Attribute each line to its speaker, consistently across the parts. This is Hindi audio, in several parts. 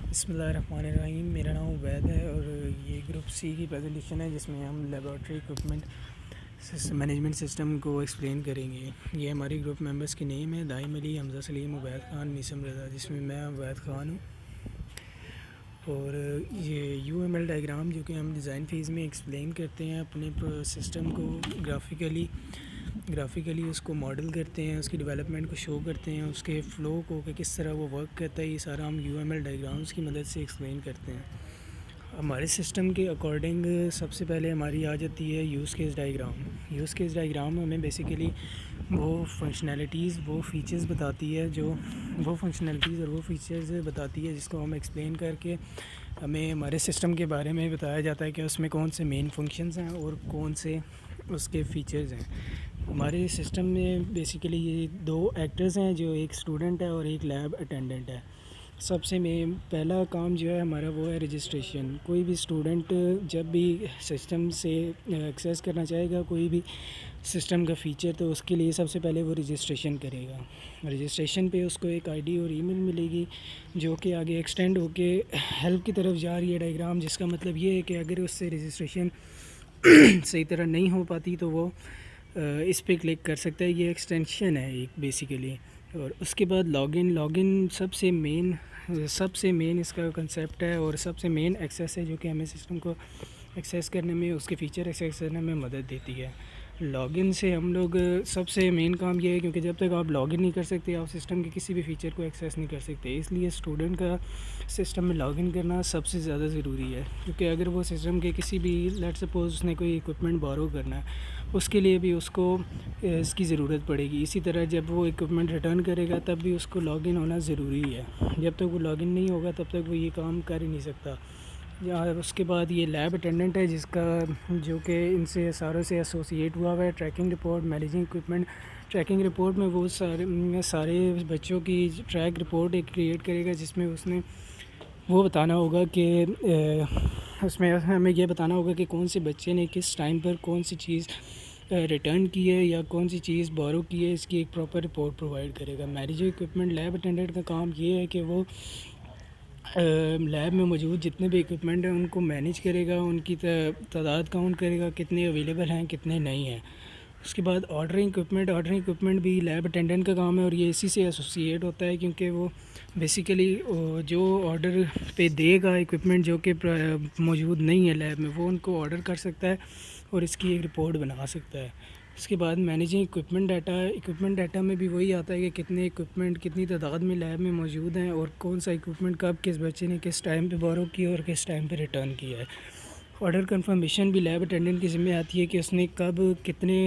Speaker 1: बिस्मिल्लाहिर्रहमानिर्रहीम। मेरा नाम उबैद है और ये ग्रुप सी की प्रेजेंटेशन है जिसमें हम लेबॉरेटरी इक्विपमेंट मैनेजमेंट सिस्टम को एक्सप्लेन करेंगे। ये हमारी ग्रुप मेंबर्स की नेम है: दाइम अली, हमज़ा सलीम, उबैद ख़ान, मीसम रज़ा, जिसमें मैं उबैद ख़ान हूँ। और ये यूएमएल डायग्राम जो कि हम डिज़ाइन फेज़ में एक्सप्लेन करते हैं, अपने सिस्टम को ग्राफिकली उसको मॉडल करते हैं, उसकी डेवलपमेंट को शो करते हैं, उसके फ़्लो को कि किस तरह वो वर्क करता है, ये सारा हम यूएमएल डायग्राम्स की मदद से एक्सप्लेन करते हैं। हमारे सिस्टम के अकॉर्डिंग सबसे पहले हमारी आ जाती है use case diagram. Use case diagram हमें बेसिकली वो फंक्शनैलिटीज़, वो फ़ीचर्स बताती है जिसको हम एक्सप्लेन करके हमें हमारे सिस्टम के बारे में बताया जाता है कि उसमें कौन से मेन फंक्शंस हैं और कौन से उसके फ़ीचर्स हैं। हमारे सिस्टम में बेसिकली ये दो एक्टर्स हैं, जो एक स्टूडेंट है और एक लैब अटेंडेंट है। सबसे मेन पहला काम जो है हमारा वो है रजिस्ट्रेशन। कोई भी स्टूडेंट जब भी सिस्टम से एक्सेस करना चाहेगा कोई भी सिस्टम का फ़ीचर, तो उसके लिए सबसे पहले वो रजिस्ट्रेशन करेगा। रजिस्ट्रेशन पे उसको एक आईडी और ईमेल मिलेगी जो कि आगे एक्सटेंड होके हेल्प की तरफ जा रही है डायग्राम, जिसका मतलब ये है कि अगर उससे रजिस्ट्रेशन सही तरह नहीं हो पाती तो वो इस पे क्लिक कर सकता है। ये एक्सटेंशन है एक बेसिकली। और उसके बाद लॉगिन सबसे मेन इसका कंसेप्ट है और सबसे मेन एक्सेस है जो कि हमें सिस्टम को एक्सेस करने में, उसके फ़ीचर एक्सेस करने में मदद देती है। लॉगिन से हम लोग सबसे मेन काम ये है, क्योंकि जब तक आप लॉगिन नहीं कर सकते आप सिस्टम के किसी भी फ़ीचर को एक्सेस नहीं कर सकते। इसलिए स्टूडेंट का सिस्टम में लॉगिन करना सबसे ज़्यादा ज़रूरी है, क्योंकि अगर वो सिस्टम के किसी भी, लेट सपोज़ उसने कोई इक्विपमेंट बोरो करना है, उसके लिए भी उसको इसकी ज़रूरत पड़ेगी। इसी तरह जब वो इक्विपमेंट रिटर्न करेगा तब भी उसको लॉगिन होना ज़रूरी है। जब तक वो लॉगिन नहीं होगा तब तक वो ये काम कर ही नहीं सकता। और उसके बाद ये लैब अटेंडेंट है जिसका, जो कि इनसे सारों से एसोसिएट हुआ है। Tracking report, managing equipment. Tracking report में वो सारे बच्चों की ट्रैक रिपोर्ट एक क्रिएट करेगा, जिसमें उसने वो बताना होगा कि उसमें हमें ये बताना होगा कि कौन से बच्चे ने किस टाइम पर कौन सी चीज़ रिटर्न की है या कौन सी चीज़ बोरो की है। इसकी एक प्रॉपर रिपोर्ट प्रोवाइड करेगा। मैनेजर इक्विपमेंट, लैब अटेंडेंट का काम ये है कि वो लैब में मौजूद जितने भी इक्विपमेंट हैं उनको मैनेज करेगा, उनकी तादाद काउंट करेगा, कितने अवेलेबल हैं कितने नहीं हैं। उसके बाद ऑर्डरिंग इक्विपमेंट भी लैब अटेंडेंट का काम है और ये इसी से एसोसिएट होता है, क्योंकि वो बेसिकली जो ऑर्डर पे देगा इक्विपमेंट जो कि मौजूद नहीं है लैब में, वो उनको ऑर्डर कर सकता है और इसकी एक रिपोर्ट बना सकता है। उसके बाद मैनेजिंग इक्विपमेंट डाटा में भी वही आता है कि कितने इक्विपमेंट कितनी तादाद में लैब में मौजूद हैं और कौन सा इक्विपमेंट कब किस बच्चे ने किस टाइम पे बोरो किया और किस टाइम पे रिटर्न किया है। ऑर्डर कंफर्मेशन भी लैब अटेंडेंट की ज़िम्मे आती है कि उसने कब कितने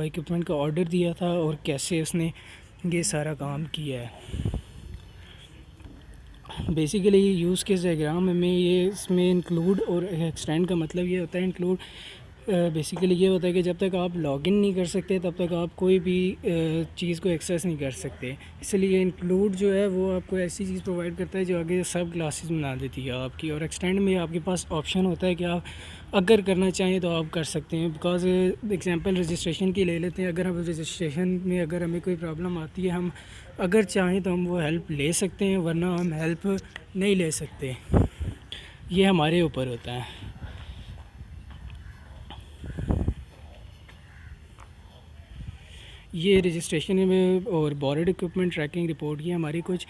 Speaker 1: इक्विपमेंट का ऑर्डर दिया था और कैसे उसने ये सारा काम किया है। बेसिकली यूज़ केस डायग्राम में ये इसमें इंक्लूड और एक्सटेंड का मतलब ये होता है, इंक्लूड बेसिकली ये होता है कि जब तक आप लॉगिन नहीं कर सकते तब तक आप कोई भी चीज़ को एक्सेस नहीं कर सकते। इसलिए इंक्लूड जो है वो आपको ऐसी चीज़ प्रोवाइड करता है जो आगे सब क्लासेस बना देती है आपकी। और एक्सटेंड में आपके पास ऑप्शन होता है कि आप अगर करना चाहें तो आप कर सकते हैं। बिकॉज़ एग्जांपल रजिस्ट्रेशन की ले लेते हैं। अगर हम रजिस्ट्रेशन में अगर हमें कोई प्रॉब्लम आती है, हम अगर चाहें तो हम वो हेल्प ले सकते हैं, वरना हम हेल्प नहीं ले सकते। ये हमारे ऊपर होता है। ये रजिस्ट्रेशन में और बोर्ड इक्विपमेंट ट्रैकिंग रिपोर्ट, ये हमारी कुछ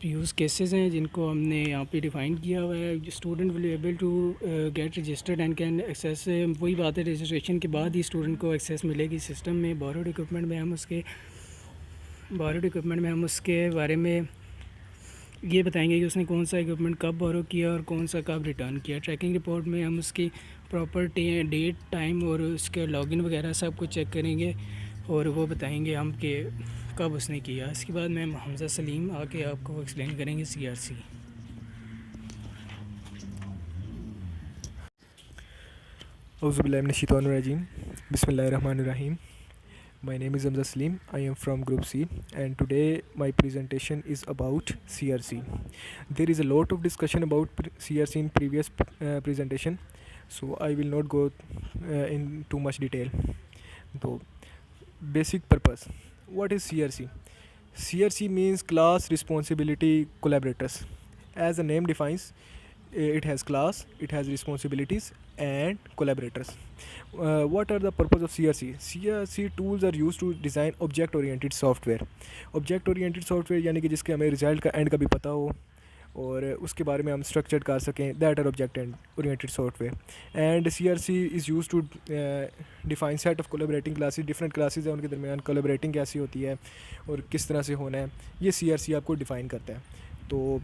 Speaker 1: यूज़ केसेस हैं जिनको हमने यहाँ पे डिफ़ाइन किया हुआ है। Student will able to get registered and can access. वही बात है, रजिस्ट्रेशन के बाद ही स्टूडेंट को एक्सेस मिलेगी सिस्टम में। बोर्ड इक्विपमेंट में हम उसके बारे में ये बताएंगे कि उसने कौन सा इक्विपमेंट कब बोरो किया और कौन सा कब रिटर्न किया। ट्रैकिंग रिपोर्ट में हम उसकी प्रॉपर डेट, टाइम और उसके लॉगिन वगैरह सब कुछ चेक करेंगे और वो बताएंगे हम कि कब उसने किया। इसके बाद मैं हमज़ा सलीम आके आपको एक्सप्लेन करेंगे CRC।
Speaker 2: Auzubillahiminash-shaitanir-rajim. Bismillahir-rahmanir-rahim. My name is Hamza Salim. I am from Group C, and today my presentation is about CRC. There is a lot of discussion about CRC in previous presentation, so I will not go in too much detail. So, basic purpose. What is CRC? CRC means Class Responsibility Collaborators. As the name defines, it has class, it has responsibilities and collaborators. What are the purpose of CRC? CRC tools are used to design object oriented software. Object oriented software यानी कि जिसके हमें रिजल्ट का एंड का भी पता हो और उसके बारे में हम स्ट्रक्चर्ड कर सकें, that are object oriented software. And CRC is used to define set of collaborating classes. Different classes हैं, उनके दरमियान कोलेबरेटिंग कैसी होती है और किस तरह से होना है, ये CRC आपको डिफ़ाइन करता है. तो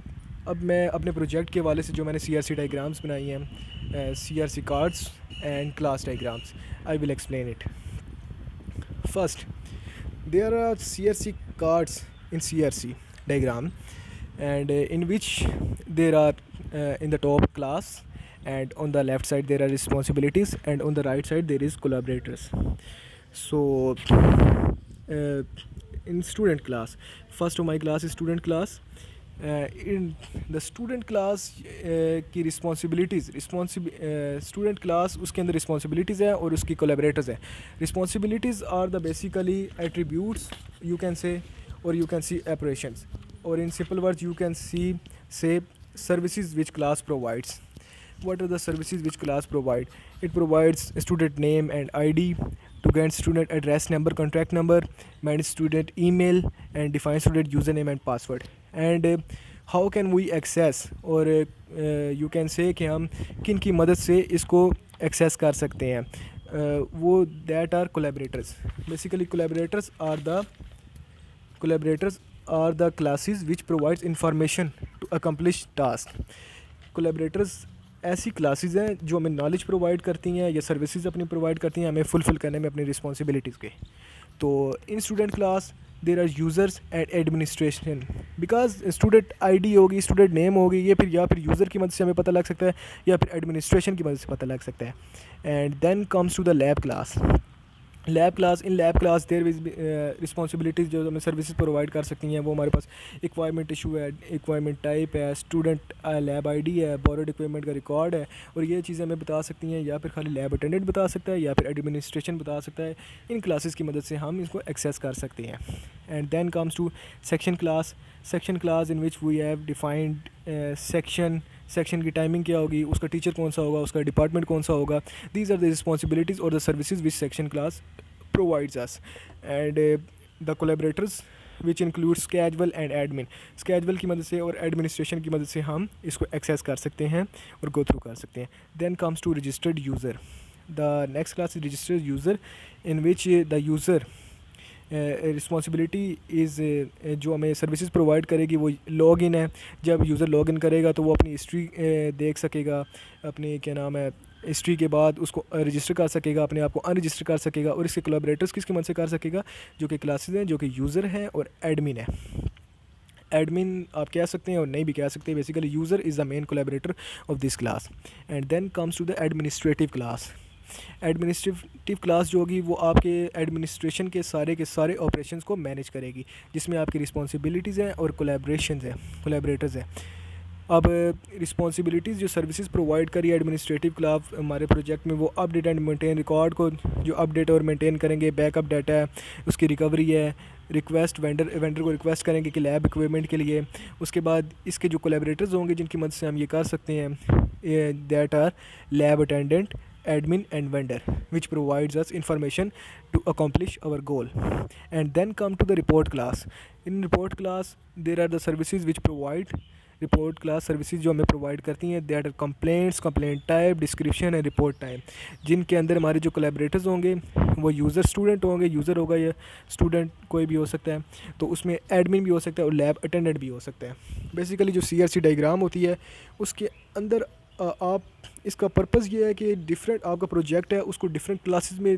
Speaker 2: अब मैं अपने प्रोजेक्ट के हवाले से जो मैंने CRC डायग्राम्स बनाई हैं, CRC cards and class diagrams, I will explain it. First, there are CRC cards in CRC diagram, and in which there are in the top class, and on the left side there are responsibilities, and on the right side there is collaborators. So in student class, first of my class is student class. In the student class की responsibilities, student class उसके अंदर responsibilities है और उसकी collaborators है. Responsibilities are the basically attributes, you can say, or you can see operations, or in simple words you can say services which class provides. What are the services which class provide? It provides student name and ID, to get student address number, contact number, manage student email, and define student username and password. And how can we access, or you can say कि हम किन की मदद से इसको access कर सकते हैं, वो that are collaborators. Basically collaborators are the classes which provides information to accomplish task. Collaborators ऐसी क्लासेस हैं जो हमें नॉलेज प्रोवाइड करती हैं या सर्विसेज अपनी प्रोवाइड करती हैं हमें फुलफिल करने में अपनी रिस्पॉन्सिबिलिटीज़ के. तो in student class there are users and administration, because student ID होगी, स्टूडेंट नेम होगी, ये फिर या फिर यूज़र की मदद से हमें पता लग सकता है या फिर एडमिनिस्ट्रेशन की मदद से पता लग सकता है. And then comes to the lab class. Lab class, in lab class there with responsibilities जो हमें सर्विसेज प्रोवाइड कर सकती हैं वो हमारे पास इक्वायरमेंट इशू है, इक्वायरमेंट टाइप है, स्टूडेंट लैब ID है, बोरोड इक्विपमेंट का रिकॉर्ड है, और ये चीज़ें हमें बता सकती हैं या फिर खाली लैब अटेंडेंट बता सकता है या फिर एडमिनिस्ट्रेशन बता सकता है. इन क्लासेस की मदद से हम इसको एक्सेस कर सकते हैं. And then comes to section class. Section class in which we have defined section की टाइमिंग क्या होगी, उसका टीचर कौन सा होगा, उसका डिपार्टमेंट कौन सा होगा. दीज आर द रिस्पॉन्सिबिलिटीज़ और the services which section class provides us. And the collaborators which include schedule and admin. schedule की मदद से और administration की मदद से हम इसको access कर सकते हैं और go through कर सकते हैं. Then comes to registered user. The next class is registered user, in which the user responsibility is जो हमें सर्विसेज प्रोवाइड करेगी वो लॉग इन है. जब यूज़र लॉग इन करेगा तो वो अपनी हिस्ट्री देख सकेगा, अपनी क्या नाम है हिस्ट्री के बाद उसको रजिस्टर कर सकेगा, अपने आप को अनरजिस्टर कर सकेगा, और इसके कोलैबोरेटर्स किसकी मदद से कर सकेगा, जो कि क्लासेस हैं, जो कि यूज़र हैं और एडमिन है. एडमिन आप कह सकते हैं और नहीं भी कह सकते. Basically user is the main collaborator of this class. And then comes to the administrative class. Administrative class जो होगी वो आपके एडमिनिस्ट्रेशन के सारे ऑपरेशंस को मैनेज करेगी, जिसमें आपकी रिस्पॉन्सिबिलिटीज़ हैं और कोलैबोरेटर्स हैं. अब रिस्पॉन्सिबिलिटीज़ जो सर्विसेज प्रोवाइड करी एडमिनिस्ट्रेटिव क्लास हमारे प्रोजेक्ट में, वो अपडेट एंड मेंटेन रिकॉर्ड को जो अपडेट और मेंटेन करेंगे, बैकअप डाटा है उसकी रिकवरी है, रिक्वेस्ट वेंडर को रिक्वेस्ट करेंगे कि लैब इक्विपमेंट के लिए. उसके बाद इसके जो कोलैबोरेटर्स होंगे जिनकी मदद से हम ये कर सकते हैं, that are lab attendant, admin and vendor, which provides us information to accomplish our goal. And then come to the report class. In report class there are the services which provide report class services जो हमें प्रोवाइड करती हैं, that are complaints, complaint type, description and report type, जिनके अंदर हमारे जो कोलैबोरेटर्स होंगे वो यूज़र स्टूडेंट होंगे, यूज़र होगा या स्टूडेंट कोई भी हो सकता है, तो उसमें एडमिन भी हो सकता है और लैब अटेंडेंट भी हो सकता है. बेसिकली जो CRC डायग्राम होती है उसके अंदर आप इसका पर्पज़ ये है कि डिफरेंट आपका प्रोजेक्ट है उसको डिफरेंट क्लासेस में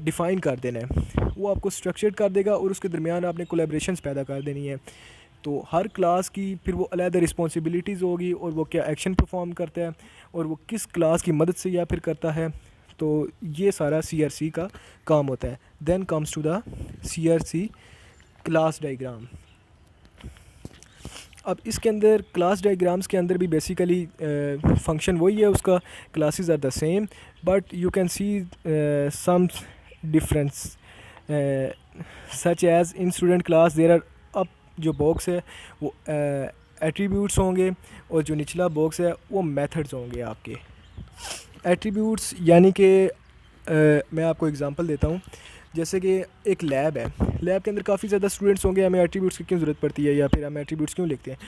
Speaker 2: डिफ़ाइन कर देना है. वो आपको स्ट्रक्चर्ड कर देगा और उसके दरमियान आपने कोलैबोरेशंस पैदा कर देनी है. तो हर क्लास की फिर वो अलग रिस्पॉन्सिबिलिटीज़ होगी और वो क्या एक्शन परफॉर्म करता है और वो किस क्लास की मदद से या फिर करता है. तो ये सारा CRC का काम होता है. Then comes to the CRC class diagram. अब इसके अंदर क्लास डायग्राम्स के अंदर भी बेसिकली फंक्शन वही है उसका, classes are the same but you can see some difference such as in student class there are up जो बॉक्स है वो एट्रीब्यूट्स होंगे और जो निचला बॉक्स है वो मेथड्स होंगे आपके। एट्रीब्यूट्स यानी कि मैं आपको एग्जांपल देता हूँ। जैसे कि एक लैब है, लैब के अंदर काफ़ी ज़्यादा स्टूडेंट्स होंगे, हमें एट्रीब्यूट्स की क्यों ज़रूरत पड़ती है या फिर हम एट्रीब्यूट्स क्यों लिखते हैं।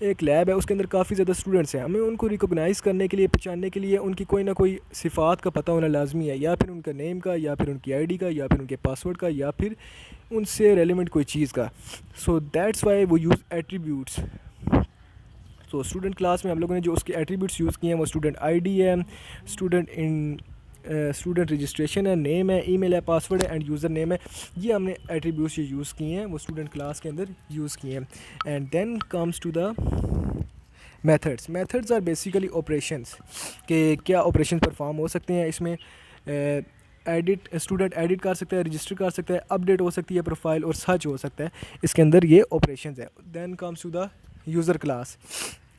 Speaker 2: एक लैब है, उसके अंदर काफ़ी ज़्यादा स्टूडेंट्स हैं, हमें उनको रिकॉग्नाइज़ करने के लिए, पहचानने के लिए उनकी कोई ना कोई सिफ़ात का पता होना लाजमी है, या फिर उनका नेम का, या फिर उनकी आईडी का, या फिर उनके पासवर्ड का, या फिर उनसे रेलिवेंट कोई चीज़ का। सो दैट्स वाई वो यूज़ एट्रीब्यूट्स। तो स्टूडेंट क्लास में हम लोगों ने जो उसके एट्रीब्यूट्स यूज़ किए हैं वो स्टूडेंट आईडी है, स्टूडेंट रजिस्ट्रेशन है, नेम है, ईमेल है, पासवर्ड है एंड यूज़र नेम है। ये हमने एट्रीब्यूट्स यूज़ किए हैं, वो स्टूडेंट क्लास के अंदर यूज़ किए हैं। And then comes to the methods. Methods are basically operations, के क्या ऑपरेशन परफॉर्म हो सकते हैं इसमें। एडिट, स्टूडेंट एडिट कर सकता है, रजिस्टर कर सकता है, अपडेट हो सकती है प्रोफाइल और सर्च हो सकता है, इसके अंदर ये ऑपरेशंस है। Then comes to the user class.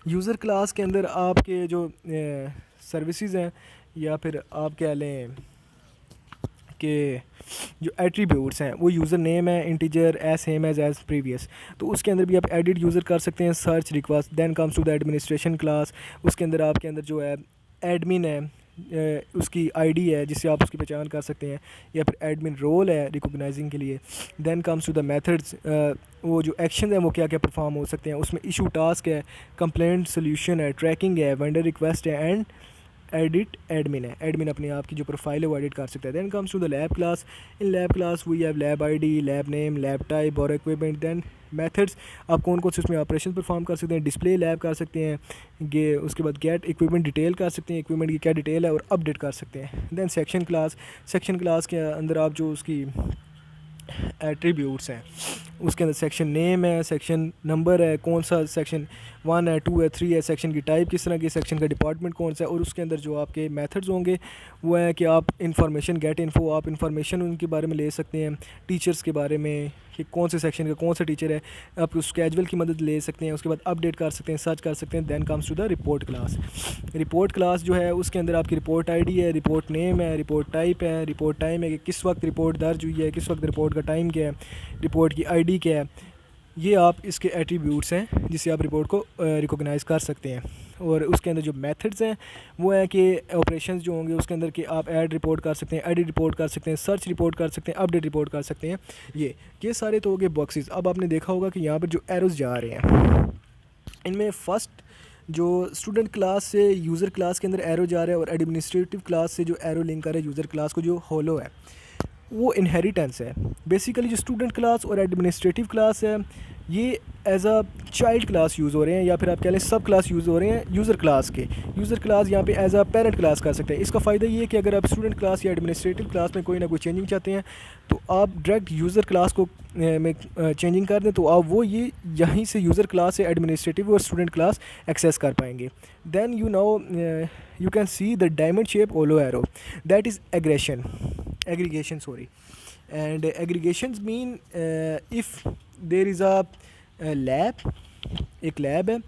Speaker 2: User class के अंदर आपके जो सर्विसेज हैं या फिर आप कह लें कि जो एट्रीब्यूट्स हैं वो यूज़र नेम है, इंटीजर, सेम एज प्रीवियस। तो उसके अंदर भी आप एडिट यूज़र कर सकते हैं, search, request. Then comes to the administration class. उसके अंदर आपके अंदर जो है एडमिन है, उसकी आईडी है जिससे आप उसकी पहचान कर सकते हैं, या फिर एडमिन रोल है रिकॉग्नाइजिंग के लिए। Then comes to the methods, वो जो एक्शन है वो क्या क्या परफॉर्म हो सकते हैं, उसमें इशू टास्क है, कंप्लेंट सोल्यूशन है, ट्रैकिंग है, वेंडर रिक्वेस्ट है एंड एडिट एडमिन है। एडमिन अपने आप की जो प्रोफाइल है वो एडिट कर सकता है। Then comes to the lab class. In lab class we have lab ID, lab name, lab type और इक्विपमेंट। देन मेथड्स, आप कौन कौन से उसमें ऑपरेशन परफॉर्म कर सकते हैं। डिस्प्ले लैब कर सकते हैं, उसके बाद गेट इक्विपमेंट डिटेल कर सकते हैं, इक्विपमेंट की क्या डिटेल है और अपडेट कर सकते हैं। Then section class. Section class के अंदर आप जो उसकी एट्रीब्यूट्स हैं उसके अंदर सेक्शन नेम है, सेक्शन नंबर है, कौन सा सेक्शन 1 है, 2 है, 3 है, सेक्शन की टाइप किस तरह की, सेक्शन का डिपार्टमेंट कौन सा है। और उसके अंदर जो आपके मेथड्स होंगे वो है कि आप इंफॉर्मेशन, गेट इन्फो, आप इंफॉर्मेशन उनके बारे में ले सकते हैं, टीचर्स के बारे में कि कौन से सेक्शन का कौन सा टीचर है, आप उस कैजुअल की मदद ले सकते हैं। उसके बाद अपडेट कर सकते हैं, सर्च कर सकते हैं। Then comes to the report class. Report class जो है उसके अंदर आपकी रिपोर्ट आईडी है, रिपोर्ट नेम है, रिपोर्ट टाइप है, रिपोर्ट टाइम है कि किस वक्त रिपोर्ट दर्ज हुई है, किस वक्त रिपोर्ट का टाइम क्या है, रिपोर्ट की आईडी क्या है। ये आप इसके एट्रीब्यूट्स हैं जिससे आप रिपोर्ट को रिकॉग्नाइज़ कर सकते हैं। और उसके अंदर जो मेथड्स हैं वो है कि ऑपरेशंस जो होंगे उसके अंदर कि आप ऐड रिपोर्ट कर सकते हैं, एडिट रिपोर्ट कर सकते हैं, सर्च रिपोर्ट कर सकते हैं, अपडेट रिपोर्ट कर सकते हैं। ये सारे तो हो गए बॉक्सेस। अब आपने देखा होगा कि यहाँ पर जो एरोज़ जा रहे हैं इनमें फर्स्ट जो स्टूडेंट क्लास से यूज़र क्लास के अंदर एरो जा रहा है और एडमिनिस्ट्रेटिव क्लास से जो एरो लिंक कर रहा है यूज़र क्लास को, जो होलो है वो इनहेरिटेंस है। बेसिकली जो स्टूडेंट क्लास और एडमिनिस्ट्रेटिव क्लास है ये as a child class use हो रहे हैं, या फिर आप कह लें सब क्लास यूज़ हो रहे हैं यूज़र क्लास के। यूज़र क्लास यहाँ पे एज अ पेरेंट क्लास कर सकते हैं। इसका फ़ायदा ये है कि अगर आप स्टूडेंट क्लास या एडमिनिस्ट्रेटिव क्लास में कोई ना कोई चेंजिंग चाहते हैं तो आप डायरेक्ट यूज़र क्लास को में चेंजिंग कर दें तो आप वो ये यहीं से यूज़र क्लास से एडमिनिस्ट्रेटिव और स्टूडेंट क्लास एक्सेस कर पाएंगे। Then you can see the diamond shape hollow arrow, that is aggregation, and aggregations mean if there is a lab, एक लैब है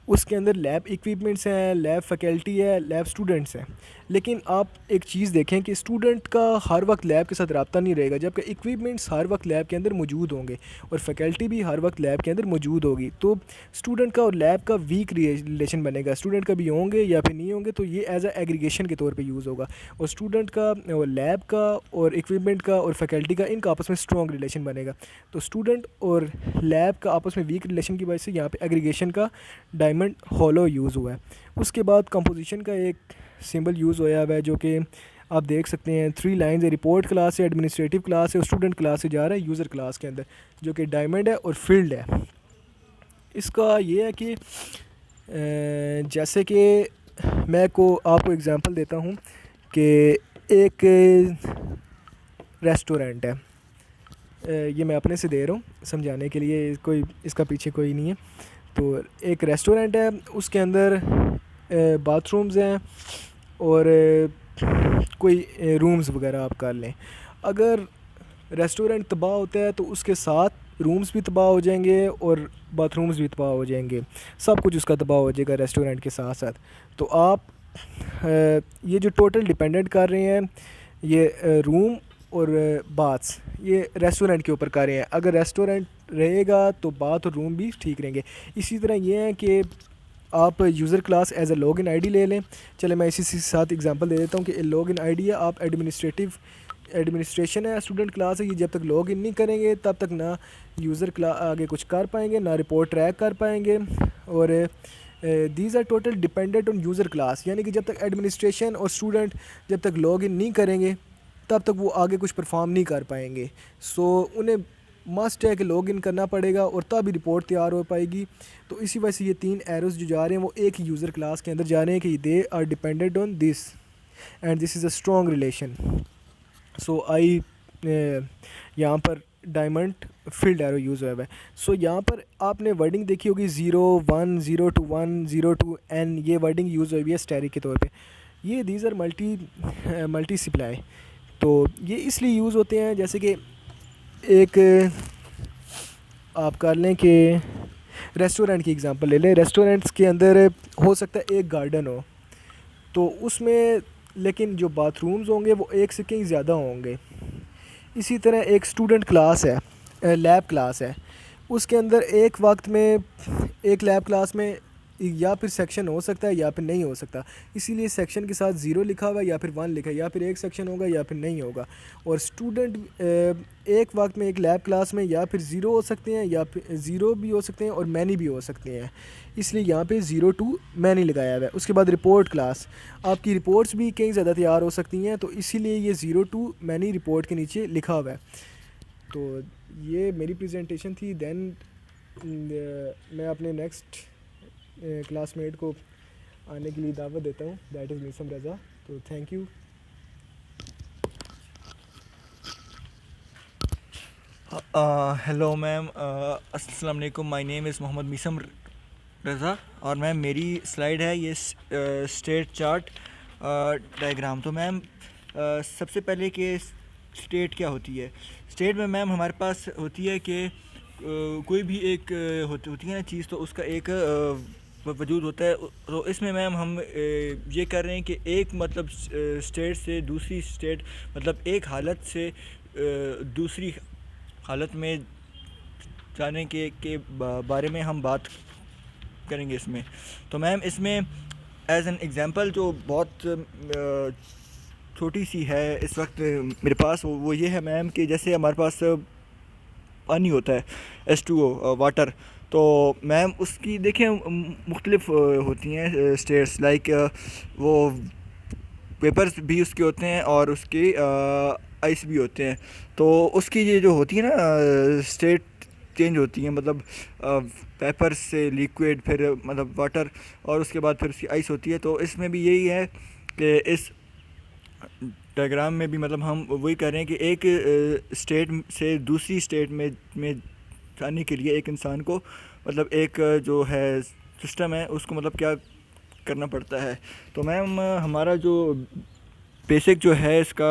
Speaker 2: उसके अंदर लैब इक्विपमेंट्स हैं, लैब फैकल्टी है, लैब स्टूडेंट्स हैं। लेकिन आप एक चीज़ देखें कि स्टूडेंट का हर वक्त लैब के साथ रब्ता नहीं रहेगा, जबकि इक्विपमेंट्स हर वक्त लैब के अंदर मौजूद होंगे और फैकल्टी भी हर वक्त लैब के अंदर मौजूद होगी। तो स्टूडेंट का और लैब का वीक रिलेशन बनेगा। स्टूडेंट का भी होंगे या फिर नहीं होंगे तो ये एज अ एग्रीगेशन के तौर पर यूज़ होगा। और स्टूडेंट का और लैब का और इक्विपमेंट का और फैकल्टी का इनका आपस में स्ट्रॉन्ग रिलेशन बनेगा। तो स्टूडेंट और लैब का आपस में वीक रिलेशन की वजह से यहाँ पे एग्रीगेशन का डायमंड होलो यूज़ हुआ है। उसके बाद कंपोजिशन का एक सिंबल यूज़ होया हुआ है जो कि आप देख सकते हैं 3 लाइंस है। रिपोर्ट क्लास से, एडमिनिस्ट्रेटिव क्लास से और स्टूडेंट क्लास से जा रहा है यूज़र क्लास के अंदर, जो कि डायमंड है और फील्ड है। इसका ये है कि जैसे कि मैं आपको एग्जांपल देता हूँ कि एक रेस्टोरेंट है, ये मैं अपने से दे रहा हूँ समझाने के लिए, कोई इसका पीछे कोई नहीं है। तो एक रेस्टोरेंट है, उसके अंदर बाथरूम्स हैं और कोई रूम्स वगैरह आप कर लें। अगर रेस्टोरेंट तबाह होता है तो उसके साथ रूम्स भी तबाह हो जाएंगे और बाथरूम्स भी तबाह हो जाएंगे, सब कुछ उसका तबाह हो जाएगा रेस्टोरेंट के साथ साथ। तो आप ये जो टोटल डिपेंडेंट कर रहे हैं ये रूम और बाथ्स, ये रेस्टोरेंट के ऊपर कर रहे हैं। अगर रेस्टोरेंट रहेगा तो बात और रूम भी ठीक रहेंगे। इसी तरह ये है कि आप user class as a login ID ले लें। चले मैं इसी के साथ एग्जांपल दे देता हूँ कि लॉगिन आईडी है, आप एडमिनिस्ट्रेशन है, स्टूडेंट क्लास है, ये जब तक लॉगिन नहीं करेंगे तब तक ना यूज़र क्लास आगे कुछ कर पाएंगे, ना रिपोर्ट ट्रैक कर पाएंगे। और these are total dependent on user class, यानी कि जब तक एडमिनिस्ट्रेशन और स्टूडेंट जब तक लॉगिन नहीं करेंगे तब तक वो आगे कुछ परफॉर्म नहीं कर पाएंगे। सो उन्हें मस्ट है कि लॉगिन करना पड़ेगा और तभी रिपोर्ट तैयार हो पाएगी। तो इसी वजह से ये 3 एरोस जो जा रहे हैं वो एक ही यूज़र क्लास के अंदर जा रहे हैं कि they are dependent on this and this is a strong relation. So I यहाँ पर डायमंड फील्ड एरो यूज़ हुआ है। सो यहाँ पर आपने वर्डिंग देखी होगी 0 1 0 to 1 0 to n, ये वर्डिंग यूज़ हुई है स्टैरिक के तौर पे। ये दीज आर मल्टी सिप्लाई। तो ये इसलिए यूज़ होते हैं जैसे कि एक आप कर लें कि रेस्टोरेंट की एग्ज़ाम्पल ले लें। रेस्टोरेंट्स के अंदर हो सकता है एक गार्डन हो, तो उसमें लेकिन जो बाथरूम्स होंगे वो एक से कहीं ज़्यादा होंगे। इसी तरह एक स्टूडेंट क्लास है, लैब क्लास है, उसके अंदर एक वक्त में एक लैब क्लास में या फिर सेक्शन हो सकता है या फिर नहीं हो सकता। इसीलिए सेक्शन के साथ 0 लिखा हुआ है या फिर 1 लिखा है, या फिर एक सेक्शन होगा या फिर नहीं होगा। और स्टूडेंट एक वक्त में एक लैब क्लास में या फिर 0 हो सकते हैं या फिर 0 भी हो सकते हैं और मैनी भी हो सकते हैं, इसलिए यहाँ पे 0 to मैनी लगाया हुआ है। उसके बाद रिपोर्ट क्लास, आपकी रिपोर्ट्स भी कहीं ज़्यादा तैयार हो सकती हैं, तो इसीलिए ये 0 to मैनी रिपोर्ट के नीचे लिखा हुआ है। तो ये मेरी प्रेजेंटेशन थी। देन मैं अपने नेक्स्ट क्लासमेट को आने के लिए दावत देता हूँ, दैट इज़ मीसम रज़ा। तो थैंक यू।
Speaker 3: हेलो मैम, अस्सलाम वालेकुम। My name is Mohammad Meesam रज़ा और मैम मेरी स्लाइड है ये स्टेट चार्ट डायग्राम। तो मैम सबसे पहले कि स्टेट क्या होती है। स्टेट में मैम हमारे पास होती है कि कोई भी एक होती है ना चीज़, तो उसका एक वजूद होता है। तो इसमें मैम हम ये कर रहे हैं कि एक मतलब स्टेट से दूसरी स्टेट, मतलब एक हालत से दूसरी हालत में जाने के बारे में हम बात करेंगे इसमें। तो मैम इसमें एज एन एग्ज़ाम्पल जो बहुत छोटी सी है इस वक्त मेरे पास, वो ये है मैम कि जैसे हमारे पास पानी होता है H2O वाटर, तो मैम उसकी देखें मुख्तलिफ होती हैं स्टेट्स, लाइक वो पेपर्स भी उसके होते हैं और उसके आइस भी होते हैं। तो उसकी ये जो होती है ना स्टेट चेंज होती है, मतलब पेपर से लिक्विड, फिर मतलब वाटर, और उसके बाद फिर उसकी आइस होती है। तो इसमें भी यही है कि इस डायग्राम में भी मतलब हम वही कर रहे हैं कि एक स्टेट से दूसरी स्टेट में जाने के लिए एक इंसान को मतलब एक जो है सिस्टम है उसको मतलब क्या करना पड़ता है। तो मैम हमारा जो बेसिक जो है इसका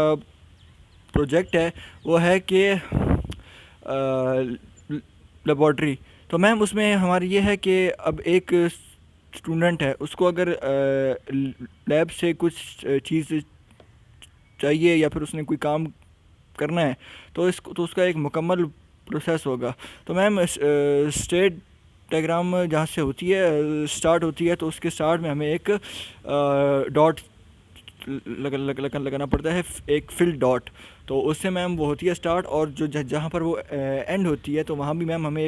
Speaker 3: प्रोजेक्ट है वो है कि लेबॉर्ट्री। तो मैम उसमें हमारी ये है कि अब एक स्टूडेंट है, उसको अगर लैब से कुछ चीज़ चाहिए या फिर उसने कोई काम करना है, तो उसका एक मुकम्मल प्रोसेस होगा। तो मैम स्टेट डायग्राम जहाँ से होती है स्टार्ट होती है, तो उसके स्टार्ट में हमें एक डॉट लगाना पड़ता है, एक फिल डॉट। तो उससे मैम वो होती है स्टार्ट, और जो जहाँ पर वो एंड होती है तो वहाँ भी मैम हमें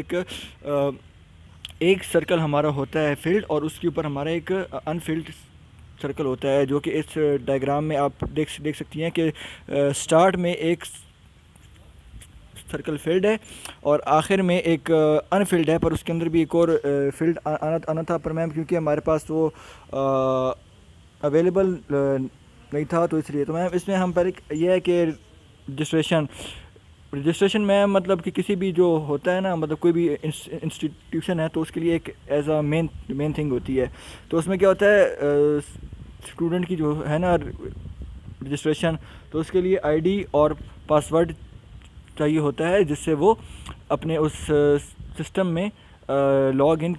Speaker 3: एक सर्कल हमारा होता है फील्ड, और उसके ऊपर हमारा एक अनफिल्ड सर्कल होता है, जो कि इस डायग्राम में आप देख सकती हैं कि स्टार्ट में एक सर्कल फील्ड है और आखिर में एक अनफिल्ड है, पर उसके अंदर भी एक और फील्ड आना था, पर मैम क्योंकि हमारे पास वो अवेलेबल नहीं था तो इसलिए। तो मैम इसमें हम पहले यह है कि रजिस्ट्रेशन में मतलब कि किसी भी जो होता है ना, मतलब कोई भी इंस्टीट्यूशन है, तो उसके लिए एक एज अ मेन थिंग होती है। तो उसमें क्या होता है स्टूडेंट की जो है ना रजिस्ट्रेशन, तो उसके लिए आईडी और पासवर्ड चाहिए होता है, जिससे वो अपने उस सिस्टम में लॉग इन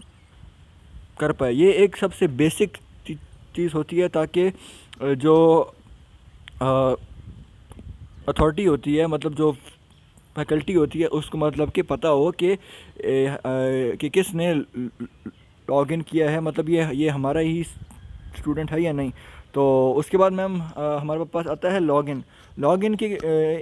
Speaker 3: कर पाए। ये एक सबसे बेसिक चीज़ होती है, ताकि जो अथॉरिटी होती है, मतलब जो फैकल्टी होती है उसको मतलब कि पता हो कि किसने लॉगिन किया है, मतलब ये हमारा ही स्टूडेंट है या नहीं। तो उसके बाद मैम हमारे पास आता है लॉगिन। लॉगिन के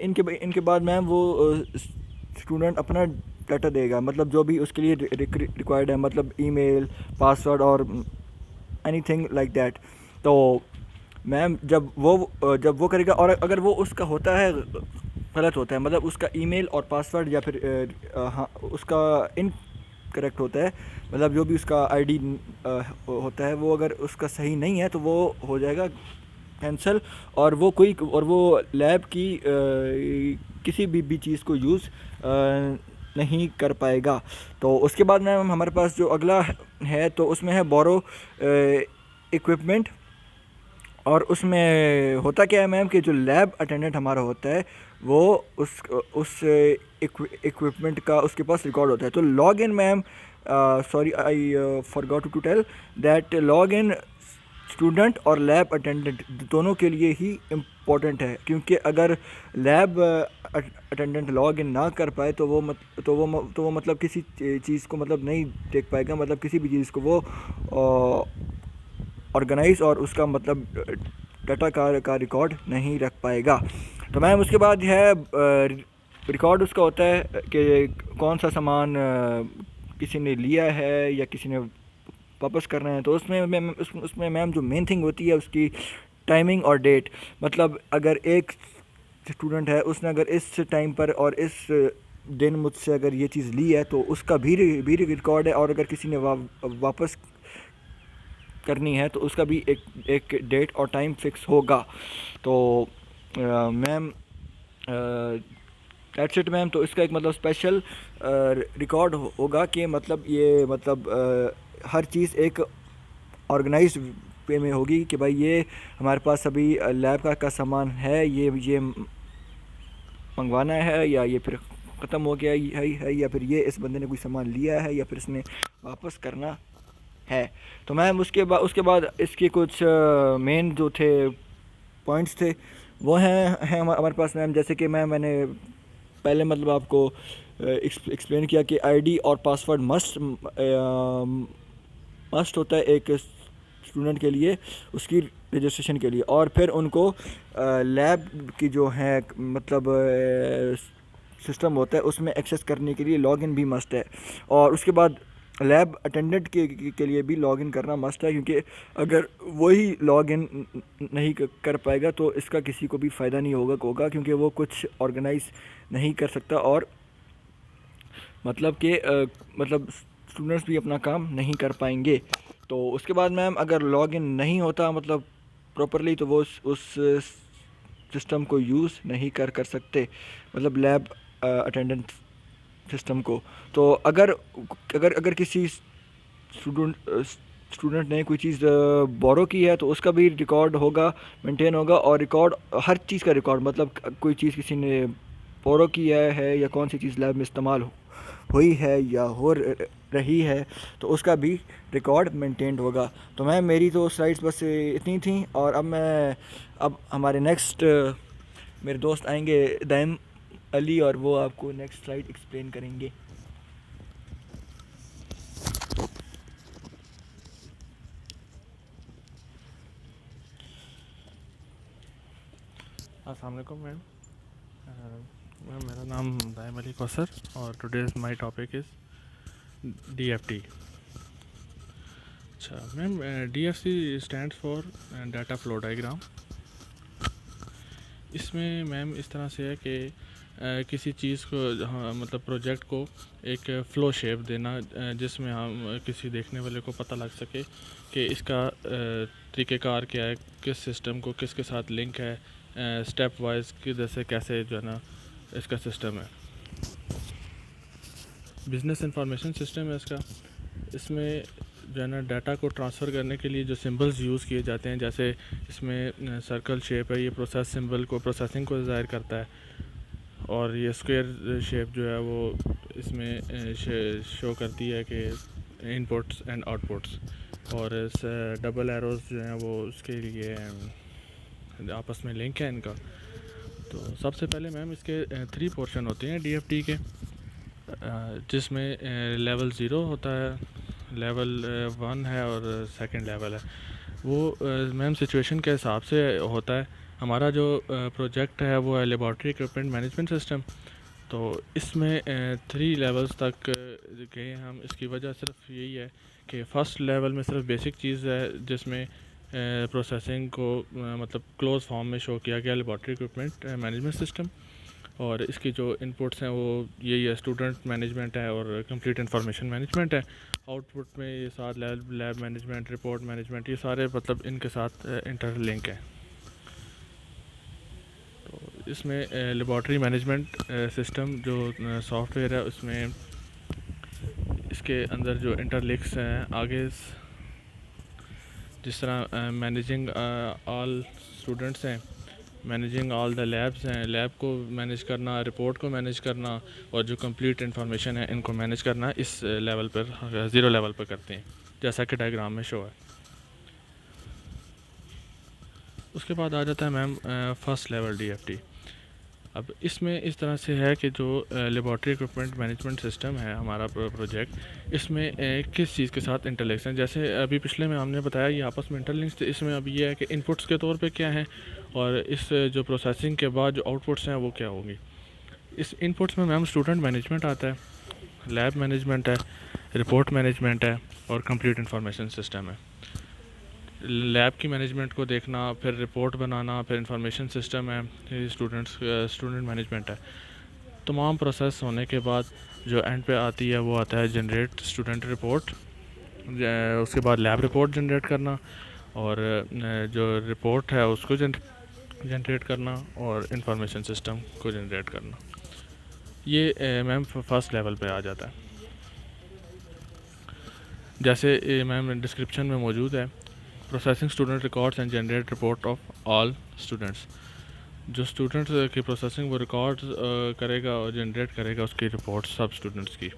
Speaker 3: इनके बाद मैम वो स्टूडेंट अपना डाटा देगा, मतलब जो भी उसके लिए रिक्वायर्ड है, मतलब ईमेल, पासवर्ड और एनीथिंग लाइक दैट। तो मैम जब वो करेगा, और अगर वो उसका होता है गलत होता है, मतलब उसका ईमेल और पासवर्ड या फिर हाँ उसका इनकरेक्ट होता है, मतलब जो भी उसका आईडी होता है वो अगर उसका सही नहीं है तो वो हो जाएगा कैंसिल, और वो लैब की किसी भी चीज़ को यूज़ नहीं कर पाएगा। तो उसके बाद मैम हमारे पास जो अगला है तो उसमें है बोरो इक्विपमेंट। और उसमें होता क्या है मैम कि जो लैब अटेंडेंट हमारा होता है वो उस इक्विपमेंट का उसके पास रिकॉर्ड होता है। तो log in ma'am, sorry I forgot to tell that log in student और लैब अटेंडेंट दोनों के लिए ही इम्पोर्टेंट है, क्योंकि अगर लैब अटेंडेंट लॉग इन ना कर पाए तो वो मतलब किसी चीज़ को मतलब नहीं देख पाएगा, मतलब किसी भी चीज़ को वो ऑर्गेनाइज और उसका मतलब डाटा का रिकॉर्ड नहीं रख पाएगा। तो मैम उसके बाद है रिकॉर्ड उसका होता है कि कौन सा सामान किसी ने लिया है या किसी ने वापस करना है। तो उसमें मैम जो मेन थिंग होती है उसकी टाइमिंग और डेट, मतलब अगर एक स्टूडेंट है उसने अगर इस टाइम पर और इस दिन मुझसे अगर ये चीज़ ली है तो उसका भी रिकॉर्ड है, और अगर किसी ने वापस करनी है तो उसका भी एक डेट और टाइम फिक्स होगा। तो मैम दैट्स इट मैम। तो इसका एक मतलब स्पेशल रिकॉर्ड होगा कि मतलब ये मतलब हर चीज़ एक ऑर्गेनाइज्ड वे में होगी कि भाई ये हमारे पास अभी लैब का सामान है, ये मंगवाना है या ये फिर ख़त्म हो गया है या फिर ये इस बंदे ने कोई सामान लिया है या फिर इसने वापस करना है। तो मैम उसके बाद इसके कुछ मेन जो थे पॉइंट्स थे वो हैं हमारे पास मैम। जैसे कि मैंने पहले मतलब आपको एक्सप्लेन किया कि आईडी और पासवर्ड मस्ट होता है एक स्टूडेंट के लिए उसकी रजिस्ट्रेशन के लिए, और फिर उनको लैब की जो है मतलब सिस्टम होता है उसमें एक्सेस करने के लिए लॉगिन भी मस्ट है। और उसके बाद लैब अटेंडेंट के लिए भी लॉगिन करना मस्ट है, क्योंकि अगर वही लॉगिन नहीं कर पाएगा तो इसका किसी को भी फ़ायदा नहीं होगा क्योंकि वो कुछ ऑर्गेनाइज नहीं कर सकता, और मतलब कि मतलब स्टूडेंट्स भी अपना काम नहीं कर पाएंगे। तो उसके बाद मैम अगर लॉगिन नहीं होता मतलब प्रॉपरली तो वो उस सिस्टम को यूज़ नहीं कर सकते, मतलब लैब अटेंडेंट सिस्टम को। तो अगर किसी स्टूडेंट ने कोई चीज़ बोरो की है तो उसका भी रिकॉर्ड होगा, मेंटेन होगा, और रिकॉर्ड हर चीज़ का रिकॉर्ड, मतलब कोई चीज़ किसी ने बोरो किया है या कौन सी चीज़ लैब में इस्तेमाल हुई है या हो रही है तो उसका भी रिकॉर्ड मेंटेन होगा। तो मैम मेरी तो स्लाइड्स बस इतनी थी, और अब हमारे नेक्स्ट मेरे दोस्त आएंगे दैम अली, और वो आपको नेक्स्ट स्लाइड एक्सप्लेन करेंगे।
Speaker 4: अस्सलाम वालेकुम मैम। मैम मेरा नाम दाइम अली कौसर और today's my topic is DFT। अच्छा ma'am, DFT stands for data flow diagram. इसमें मैम इस तरह से है कि किसी चीज़ को मतलब प्रोजेक्ट को एक फ़्लो शेप देना जिसमें हम किसी देखने वाले को पता लग सके कि इसका तरीक़ेकार क्या है, किस सिस्टम को किसके साथ लिंक है, स्टेप वाइज किधर से कैसे जो है ना इसका सिस्टम है। बिज़नेस इंफॉर्मेशन सिस्टम है इसका। इसमें जो है ना डाटा को ट्रांसफ़र करने के लिए जो सिंबल्स यूज़ किए जाते हैं, जैसे इसमें सर्कल शेप है, ये प्रोसेस सिंबल को प्रोसेसिंग को ज़ाहिर करता है, और ये स्क्वायर शेप जो है वो इसमें शो करती है कि इनपुट्स एंड आउटपुट्स, और इस डबल एरोज़ जो हैं वो उसके लिए आपस में लिंक है इनका। तो सबसे पहले मैम इसके 3 पोर्शन होते हैं DFT के, जिसमें लेवल 0 होता है, लेवल 1 है और सेकंड लेवल है। वो मैम सिचुएशन के हिसाब से होता है। हमारा जो प्रोजेक्ट है वो है लेबॉर्ट्री इक्विपमेंट मैनेजमेंट सिस्टम। तो इसमें 3 लेवल्स तक गए हम। इसकी वजह सिर्फ यही है कि फ़र्स्ट लेवल में सिर्फ बेसिक चीज़ है, जिसमें प्रोसेसिंग को मतलब क्लोज फॉर्म में शो किया गया लेबॉर्ट्री इक्विपमेंट मैनेजमेंट सिस्टम। और इसकी जो इनपुट्स हैं वो यही है, स्टूडेंट मैनेजमेंट है और कंप्लीट इंफॉर्मेशन मैनेजमेंट है। आउटपुट में ये साथ लैब मैनेजमेंट, रिपोर्ट मैनेजमेंट, ये सारे मतलब इनके साथ इंटरलिंक है। तो इसमें लेबॉर्ट्री मैनेजमेंट सिस्टम जो सॉफ्टवेयर है, उसमें इसके अंदर जो इंटरलिंक्स हैं आगे, जिस तरह मैनेजिंग ऑल स्टूडेंट्स हैं, मैनेजिंग ऑल द लैब्स हैं, लैब को मैनेज करना, रिपोर्ट को मैनेज करना और जो कंप्लीट इंफॉर्मेशन है इनको मैनेज करना, इस लेवल पर 0 लेवल पर करते हैं, जैसा कि डायग्राम में शो है। उसके बाद आ जाता है मैम फर्स्ट लेवल DFT। अब इसमें इस तरह से है कि जो लेबॉर्ट्री इक्विपमेंट मैनेजमेंट सिस्टम है हमारा प्रोजेक्ट, इसमें किस चीज़ के साथ इंटरलिंक्स हैं। जैसे अभी पिछले में हमने बताया ये आपस में इंटरलिंक्स थे। इसमें अभी ये है कि इनपुट्स के तौर पे क्या हैं और इस जो प्रोसेसिंग के बाद जो आउटपुट्स हैं वो क्या होंगी। इस इनपुट्स में मैम स्टूडेंट मैनेजमेंट आता है, लैब मैनेजमेंट है, रिपोर्ट मैनेजमेंट है और कंप्लीट इंफॉर्मेशन सिस्टम है। लैब की मैनेजमेंट को देखना, फिर रिपोर्ट बनाना, फिर इंफॉर्मेशन सिस्टम है, स्टूडेंट मैनेजमेंट है। तमाम प्रोसेस होने के बाद जो एंड पे आती है वो आता है जनरेट स्टूडेंट रिपोर्ट। उसके बाद लैब रिपोर्ट जनरेट करना और जो रिपोर्ट है उसको जनरेट करना और इंफॉर्मेशन सिस्टम को जनरेट करना। ये मैम फर्स्ट लेवल पे आ जाता है। जैसे मैम डिस्क्रिप्शन में मौजूद है, processing student records and generate report of all students. जो स्टूडेंट्स की प्रोसेसिंग वो रिकॉर्ड्स करेगा और जनरेट करेगा उसकी रिपोर्ट सब स्टूडेंट्स की।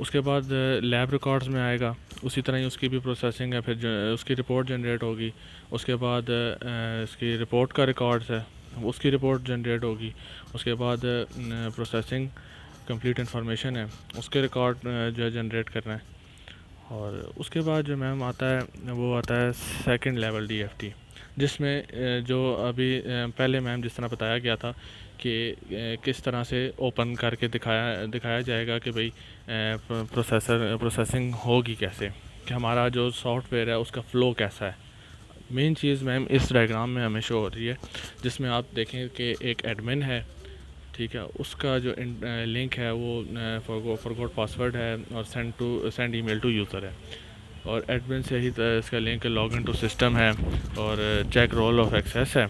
Speaker 4: उसके बाद लैब रिकॉर्ड्स में आएगा, उसी तरह ही उसकी भी प्रोसेसिंग है, फिर उसकी रिपोर्ट जनरेट होगी। उसके बाद इसकी रिपोर्ट का रिकॉर्ड्स है, उसकी रिपोर्ट जनरेट होगी। उसके बाद प्रोसेसिंग कंप्लीट इंफॉर्मेशन है, उसके रिकॉर्ड जो है जनरेट करना है। और उसके बाद जो मैम आता है वो आता है सेकंड लेवल DFT, जिसमें जो अभी पहले मैम जिस तरह बताया गया था कि किस तरह से ओपन करके दिखाया जाएगा कि भाई प्रोसेसिंग होगी कैसे, कि हमारा जो सॉफ्टवेयर है उसका फ़्लो कैसा है। मेन चीज़ मैम इस डायग्राम में हमें शो हो रही है, जिसमें आप देखें कि एक एडमिन है, ठीक है, उसका जो लिंक है वो फॉरगॉट पासवर्ड है और सेंड ईमेल टू यूज़र है। और एडमिन से ही इसका link log in to system है और चेक रोल ऑफ एक्सेस है।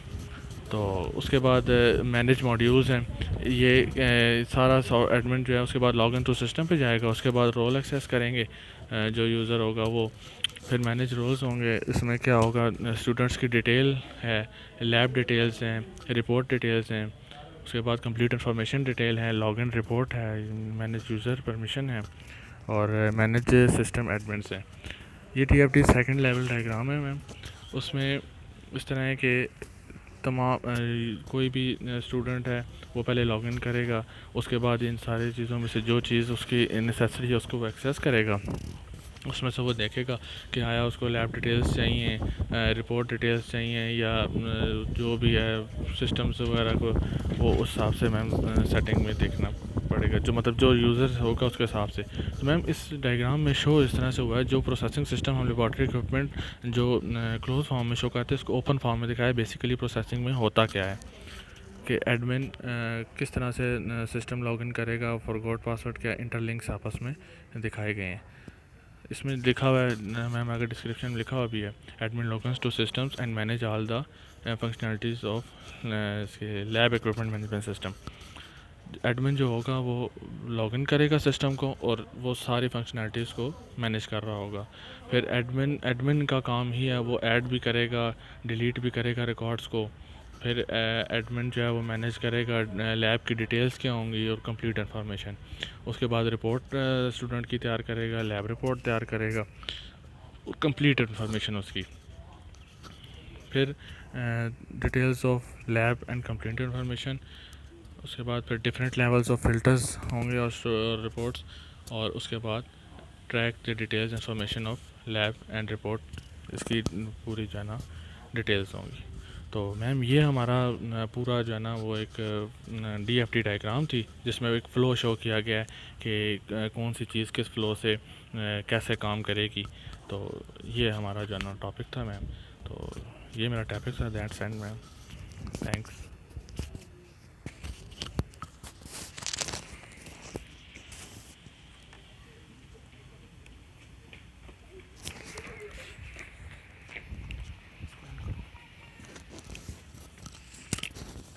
Speaker 4: तो उसके बाद मैनेज मॉड्यूल्स हैं, ये सारा एडमिन जो है उसके बाद लॉग इन टू सिस्टम पे जाएगा। उसके बाद रोल एक्सेस करेंगे जो यूज़र होगा वो, फिर मैनेज रोल्स होंगे। इसमें क्या होगा, स्टूडेंट्स की डिटेल है, लैब डिटेल्स हैं, रिपोर्ट डिटेल्स हैं, उसके बाद कंप्लीट इंफॉर्मेशन डिटेल है, लॉगिन रिपोर्ट है, मैनेज यूज़र परमिशन है और मैनेज सिस्टम एडमिन्स है। ये DFT सेकंड लेवल डायग्राम है मैम। उसमें इस तरह है कि तमाम कोई भी स्टूडेंट है वो पहले लॉगिन करेगा, उसके बाद इन सारी चीज़ों में से जो चीज़ उसकी नेसेसरी है उसको वो एक्सेस करेगा। उसमें से वो देखेगा कि आया उसको लैब डिटेल्स चाहिए, रिपोर्ट डिटेल्स चाहिए या जो भी है सिस्टम्स वगैरह को, वो उस हिसाब से मैम सेटिंग में देखना पड़ेगा, जो मतलब जो यूज़र होगा उसके हिसाब से। तो मैम इस डायग्राम में शो इस तरह से हुआ है, जो प्रोसेसिंग सिस्टम हम लेबॉर्ट्री इक्विपमेंट जो क्लोज फॉर्म में शो करते हैं उसको ओपन फॉर्म में दिखाया। बेसिकली प्रोसेसिंग में होता क्या है कि एडमिन किस तरह से सिस्टम लॉगिन करेगा, फॉरगॉट पासवर्ड क्या, इंटरलिंक्स आपस में दिखाए गए हैं। इसमें लिखा हुआ है मैम, अगर डिस्क्रिप्शन में लिखा हुआ भी है, admin logins to systems and manage all the functionalities of lab equipment management system. Admin जो होगा वो लॉगिन करेगा सिस्टम को और वो सारी फंक्शनलिटीज़ को मैनेज कर रहा होगा। फिर एडमिन का काम ही है वो ऐड भी करेगा, डिलीट भी करेगा रिकॉर्ड्स को। फिर एडमिन जो है वो मैनेज करेगा लैब की डिटेल्स क्या होंगी और कंप्लीट इन्फॉर्मेशन। उसके बाद रिपोर्ट स्टूडेंट की तैयार करेगा, लैब रिपोर्ट तैयार करेगा और कंप्लीट इन्फॉर्मेशन उसकी। फिर details of lab and complaint information, उसके बाद फिर डिफरेंट लेवल्स ऑफ फिल्टर्स होंगे और रिपोर्ट्स, और उसके बाद track the details information of lab and report, इसकी पूरी जो है ना डिटेल्स होंगी। तो मैम ये हमारा पूरा जो है ना वो एक DFT डायग्राम थी जिसमें एक फ़्लो शो किया गया है कि कौन सी चीज़ किस फ़्लो से कैसे काम करेगी। तो ये हमारा जो है ना टॉपिक था मैम। तो ये मेरा टॉपिक था, दैट्स एंड मैम, थैंक्स।